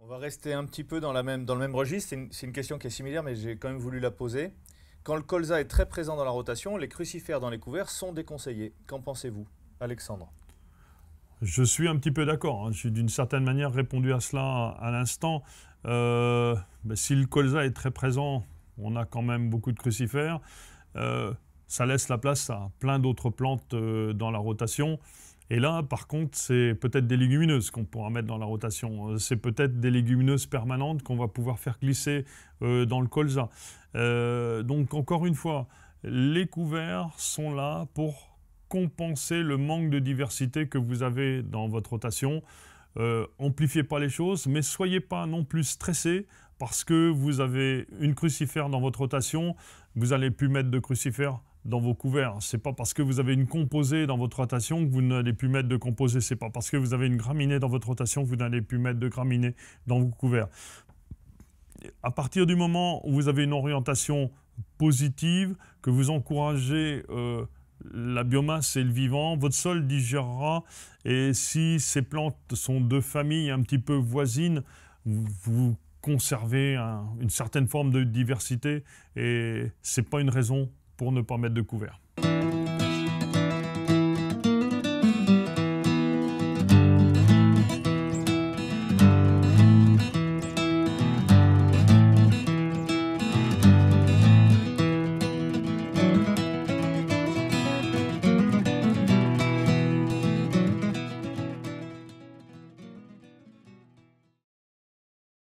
On va rester un petit peu dans le même registre. C'est une question qui est similaire, mais j'ai quand même voulu la poser. Quand le colza est très présent dans la rotation, les crucifères dans les couverts sont déconseillés. Qu'en pensez-vous, Alexandre? Je suis un petit peu d'accord, hein. J'ai d'une certaine manière répondu à cela à l'instant. Si le colza est très présent, on a quand même beaucoup de crucifères. Euh, Ça laisse la place à plein d'autres plantes dans la rotation. Et là, par contre, c'est peut-être des légumineuses qu'on pourra mettre dans la rotation. C'est peut-être des légumineuses permanentes qu'on va pouvoir faire glisser dans le colza. Donc, encore une fois, les couverts sont là pour compenser le manque de diversité que vous avez dans votre rotation. Amplifiez pas les choses, mais soyez pas non plus stressé parce que vous avez une crucifère dans votre rotation, vous n'allez plus mettre de crucifère dans vos couverts. C'est pas parce que vous avez une composée dans votre rotation que vous n'allez plus mettre de composée. C'est pas parce que vous avez une graminée dans votre rotation que vous n'allez plus mettre de graminée dans vos couverts. À partir du moment où vous avez une orientation positive, que vous encouragez la biomasse et le vivant, votre sol digérera, et si ces plantes sont de familles un petit peu voisines, vous conservez une certaine forme de diversité, et ce n'est pas une raison pour ne pas mettre de couvert.